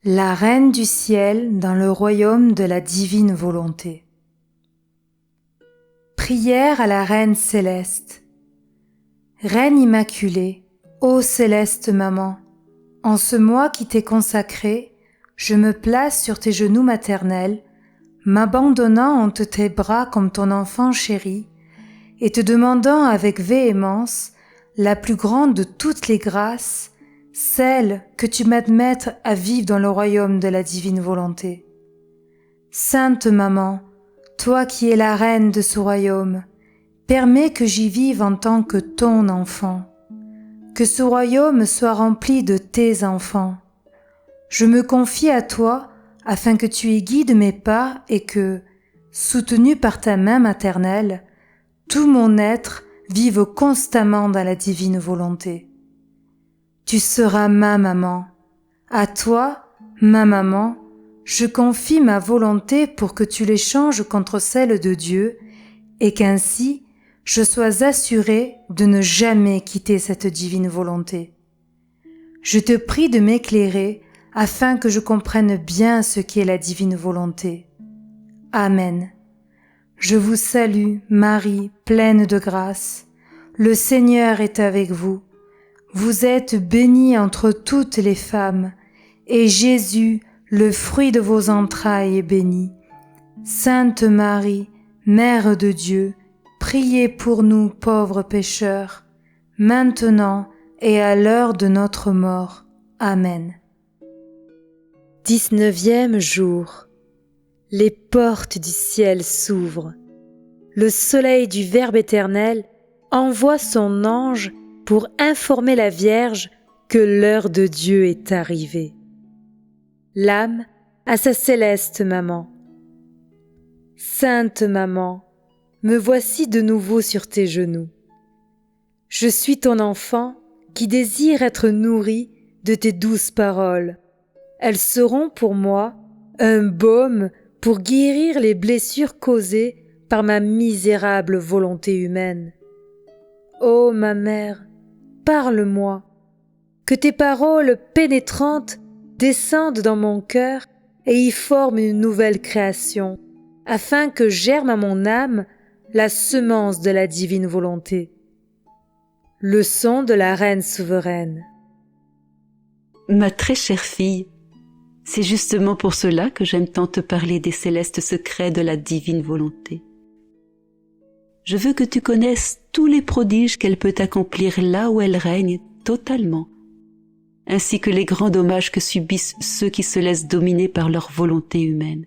La Reine du ciel dans le royaume de la divine volonté. Prière à la Reine céleste. Reine immaculée, ô céleste maman, en ce mois qui t'est consacré, je me place sur tes genoux maternels, m'abandonnant entre tes bras comme ton enfant chéri, et te demandant avec véhémence la plus grande de toutes les grâces, celle que tu m'admettes à vivre dans le royaume de la divine volonté. Sainte Maman, toi qui es la reine de ce royaume, permets que j'y vive en tant que ton enfant, que ce royaume soit rempli de tes enfants. Je me confie à toi afin que tu y guides mes pas et que, soutenu par ta main maternelle, tout mon être vive constamment dans la divine volonté. Tu seras ma maman. À toi, ma maman, je confie ma volonté pour que tu l'échanges contre celle de Dieu et qu'ainsi je sois assurée de ne jamais quitter cette divine volonté. Je te prie de m'éclairer afin que je comprenne bien ce qu'est la divine volonté. Amen. Je vous salue, Marie, pleine de grâce. Le Seigneur est avec vous. Vous êtes bénie entre toutes les femmes, et Jésus, le fruit de vos entrailles, est béni. Sainte Marie, Mère de Dieu, priez pour nous pauvres pécheurs, maintenant et à l'heure de notre mort. Amen. 19e jour. Les portes du ciel s'ouvrent. Le soleil du Verbe éternel envoie son ange pour informer la Vierge que l'heure de Dieu est arrivée. L'âme à sa céleste maman. Sainte maman, me voici de nouveau sur tes genoux. Je suis ton enfant qui désire être nourri de tes douces paroles. Elles seront pour moi un baume pour guérir les blessures causées par ma misérable volonté humaine. Ô ma mère, parle-moi, que tes paroles pénétrantes descendent dans mon cœur et y forment une nouvelle création, afin que germe à mon âme la semence de la divine volonté. Leçon de la Reine souveraine. Ma très chère fille, c'est justement pour cela que j'aime tant te parler des célestes secrets de la divine volonté. Je veux que tu connaisses tous les prodiges qu'elle peut accomplir là où elle règne totalement, ainsi que les grands dommages que subissent ceux qui se laissent dominer par leur volonté humaine.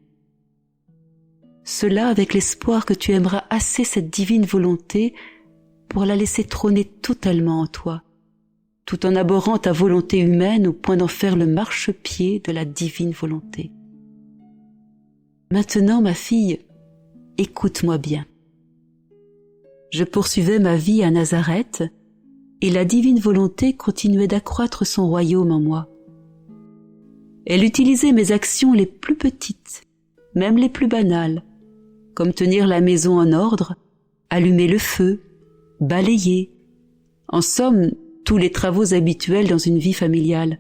Cela avec l'espoir que tu aimeras assez cette divine volonté pour la laisser trôner totalement en toi, tout en abhorrant ta volonté humaine au point d'en faire le marchepied de la divine volonté. Maintenant, ma fille, écoute-moi bien. Je poursuivais ma vie à Nazareth, et la divine volonté continuait d'accroître son royaume en moi. Elle utilisait mes actions les plus petites, même les plus banales, comme tenir la maison en ordre, allumer le feu, balayer, en somme, tous les travaux habituels dans une vie familiale.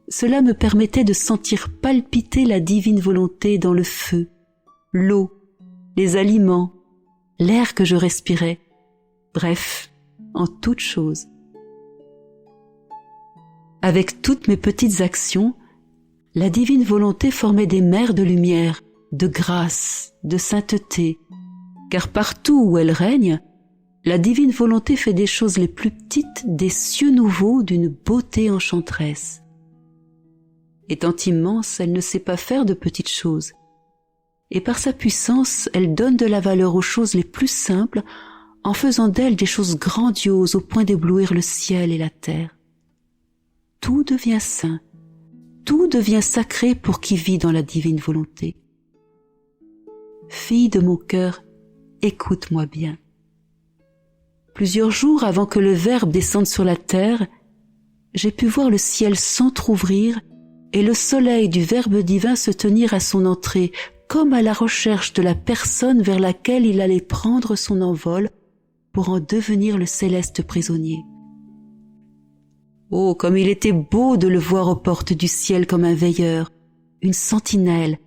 Cela me permettait de sentir palpiter la divine volonté dans le feu, l'eau, les aliments, l'air que je respirais, bref, en toutes choses. Avec toutes mes petites actions, la divine volonté formait des mers de lumière, de grâce, de sainteté, car partout où elle règne, la divine volonté fait des choses les plus petites des cieux nouveaux d'une beauté enchanteresse. Étant immense, elle ne sait pas faire de petites choses. Et par sa puissance, elle donne de la valeur aux choses les plus simples en faisant d'elles des choses grandioses au point d'éblouir le ciel et la terre. Tout devient saint, tout devient sacré pour qui vit dans la divine volonté. Fille de mon cœur, écoute-moi bien. Plusieurs jours avant que le Verbe descende sur la terre, j'ai pu voir le ciel s'entr'ouvrir et le soleil du Verbe divin se tenir à son entrée, comme à la recherche de la personne vers laquelle il allait prendre son envol pour en devenir le céleste prisonnier. Oh, comme il était beau de le voir aux portes du ciel comme un veilleur, une sentinelle,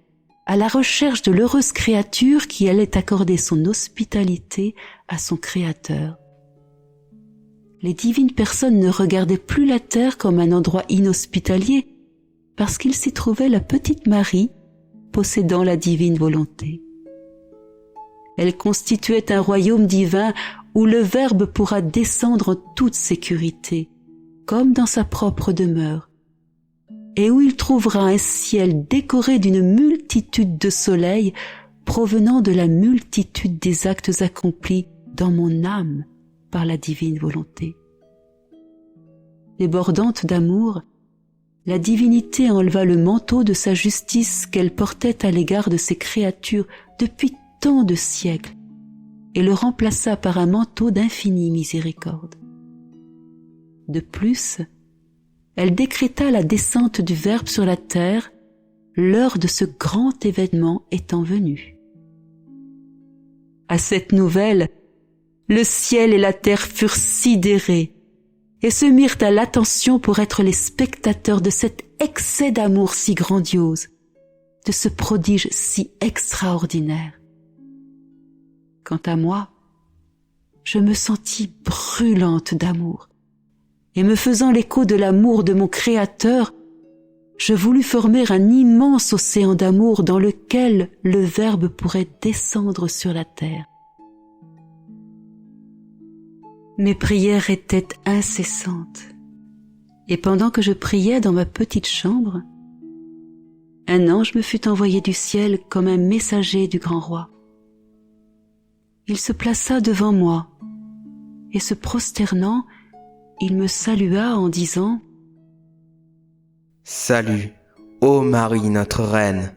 à la recherche de l'heureuse créature qui allait accorder son hospitalité à son Créateur. Les divines personnes ne regardaient plus la terre comme un endroit inhospitalier, parce qu'il s'y trouvait la petite Marie, possédant la divine volonté. Elle constituait un royaume divin où le Verbe pourra descendre en toute sécurité, comme dans sa propre demeure, et où il trouvera un ciel décoré d'une multitude de soleils provenant de la multitude des actes accomplis dans mon âme par la divine volonté. Débordante d'amour, la divinité enleva le manteau de sa justice qu'elle portait à l'égard de ses créatures depuis tant de siècles et le remplaça par un manteau d'infinie miséricorde. De plus, elle décréta la descente du Verbe sur la terre, l'heure de ce grand événement étant venue. À cette nouvelle, le ciel et la terre furent sidérés et se mirent à l'attention pour être les spectateurs de cet excès d'amour si grandiose, de ce prodige si extraordinaire. Quant à moi, je me sentis brûlante d'amour, et me faisant l'écho de l'amour de mon Créateur, je voulus former un immense océan d'amour dans lequel le Verbe pourrait descendre sur la terre. Mes prières étaient incessantes, et pendant que je priais dans ma petite chambre, un ange me fut envoyé du ciel comme un messager du grand roi. Il se plaça devant moi, et se prosternant, il me salua en disant « Salut, ô Marie, notre reine.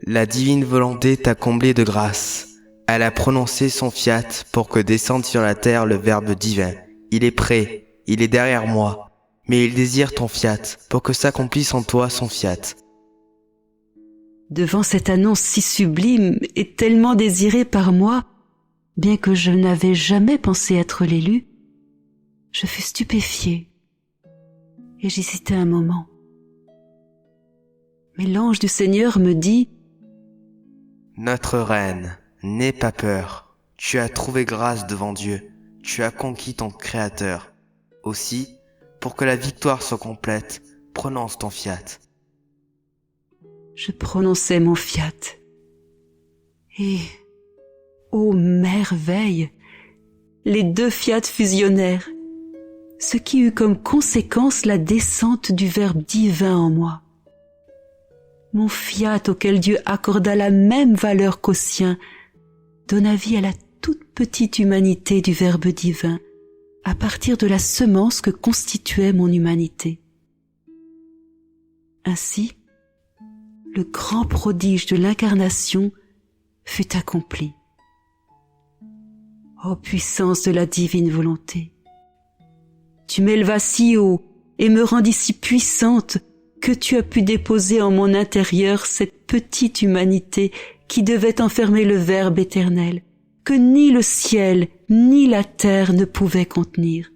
La divine volonté t'a comblée de grâce. Elle a prononcé son fiat pour que descende sur la terre le Verbe divin. Il est prêt, il est derrière moi, mais il désire ton fiat pour que s'accomplisse en toi son fiat. » Devant cette annonce si sublime et tellement désirée par moi, bien que je n'avais jamais pensé être l'élu, je fus stupéfiée et j'hésitai un moment. Mais l'ange du Seigneur me dit « Notre reine, n'aie pas peur, tu as trouvé grâce devant Dieu, tu as conquis ton Créateur. Aussi, pour que la victoire soit complète, prononce ton fiat. » Je prononçai mon fiat. Et, ô merveille, les deux fiats fusionnèrent, ce qui eut comme conséquence la descente du Verbe divin en moi. Mon fiat auquel Dieu accorda la même valeur qu'au sien donna vie à la toute petite humanité du Verbe divin à partir de la semence que constituait mon humanité. Ainsi, le grand prodige de l'incarnation fut accompli. Ô puissance de la divine volonté, tu m'élevas si haut et me rendis si puissante que tu as pu déposer en mon intérieur cette petite humanité qui devait enfermer le Verbe éternel, que ni le ciel ni la terre ne pouvaient contenir.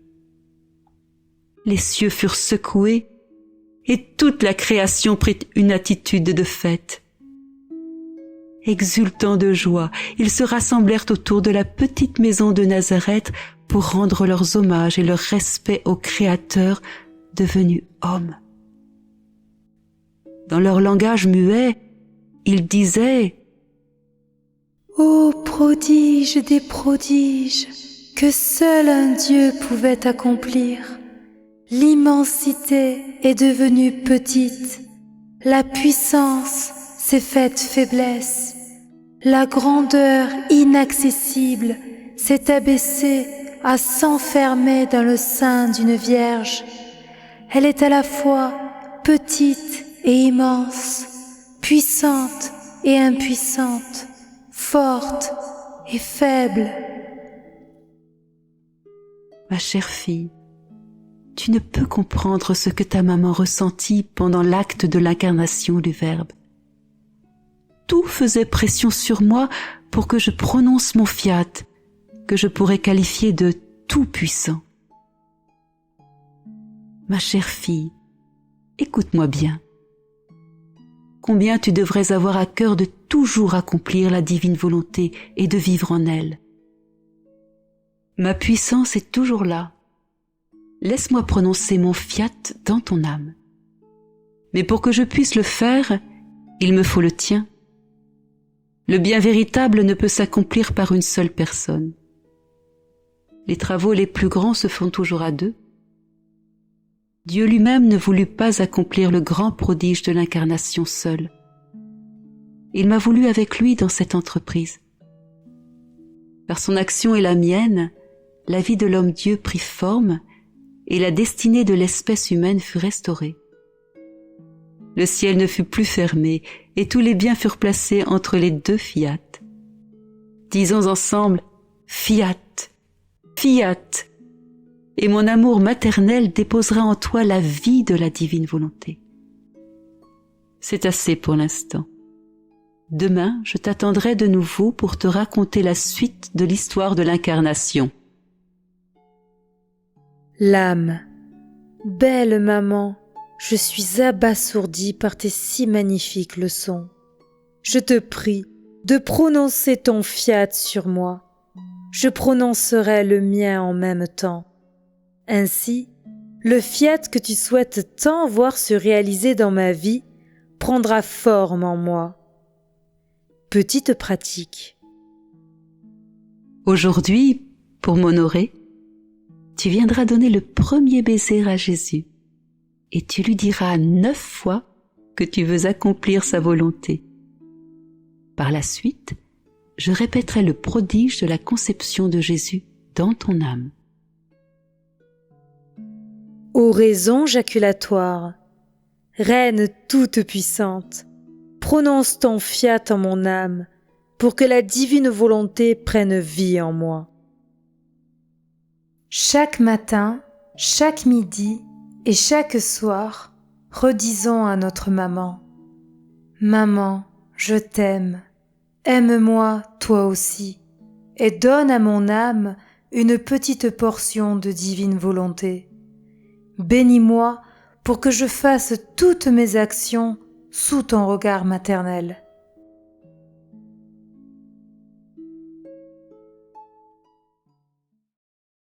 Les cieux furent secoués et toute la création prit une attitude de fête. Exultant de joie, ils se rassemblèrent autour de la petite maison de Nazareth pour rendre leurs hommages et leur respect au Créateur devenu homme. Dans leur langage muet, ils disaient « Ô prodige des prodiges, que seul un Dieu pouvait accomplir! L'immensité est devenue petite, la puissance s'est faite faiblesse, la grandeur inaccessible s'est abaissée à s'enfermer dans le sein d'une vierge. Elle est à la fois petite et immense, puissante et impuissante, forte et faible. » Ma chère fille, tu ne peux comprendre ce que ta maman ressentit pendant l'acte de l'incarnation du Verbe. Tout faisait pression sur moi pour que je prononce mon fiat, que je pourrais qualifier de tout-puissant. Ma chère fille, écoute-moi bien. Combien tu devrais avoir à cœur de toujours accomplir la divine volonté et de vivre en elle. Ma puissance est toujours là. Laisse-moi prononcer mon fiat dans ton âme. Mais pour que je puisse le faire, il me faut le tien. Le bien véritable ne peut s'accomplir par une seule personne. Les travaux les plus grands se font toujours à deux. Dieu lui-même ne voulut pas accomplir le grand prodige de l'incarnation seul. Il m'a voulu avec lui dans cette entreprise. Par son action et la mienne, la vie de l'homme-dieu prit forme et la destinée de l'espèce humaine fut restaurée. Le ciel ne fut plus fermé et tous les biens furent placés entre les deux fiat. Disons ensemble fiat, fiat, et mon amour maternel déposera en toi la vie de la divine volonté. C'est assez pour l'instant. Demain, je t'attendrai de nouveau pour te raconter la suite de l'histoire de l'incarnation. L'âme, belle maman, je suis abasourdie par tes si magnifiques leçons. Je te prie de prononcer ton fiat sur moi. Je prononcerai le mien en même temps. Ainsi, le fiat que tu souhaites tant voir se réaliser dans ma vie prendra forme en moi. Petite pratique. Aujourd'hui, pour m'honorer, tu viendras donner le premier baiser à Jésus et tu lui diras 9 fois que tu veux accomplir sa volonté. Par la suite, je répéterai le prodige de la conception de Jésus dans ton âme. Oraison jaculatoire, Reine toute puissante, prononce ton fiat en mon âme pour que la divine volonté prenne vie en moi. Chaque matin, chaque midi et chaque soir, redisons à notre maman: Maman, je t'aime, aime-moi toi aussi, et donne à mon âme une petite portion de divine volonté. Bénis-moi pour que je fasse toutes mes actions sous ton regard maternel.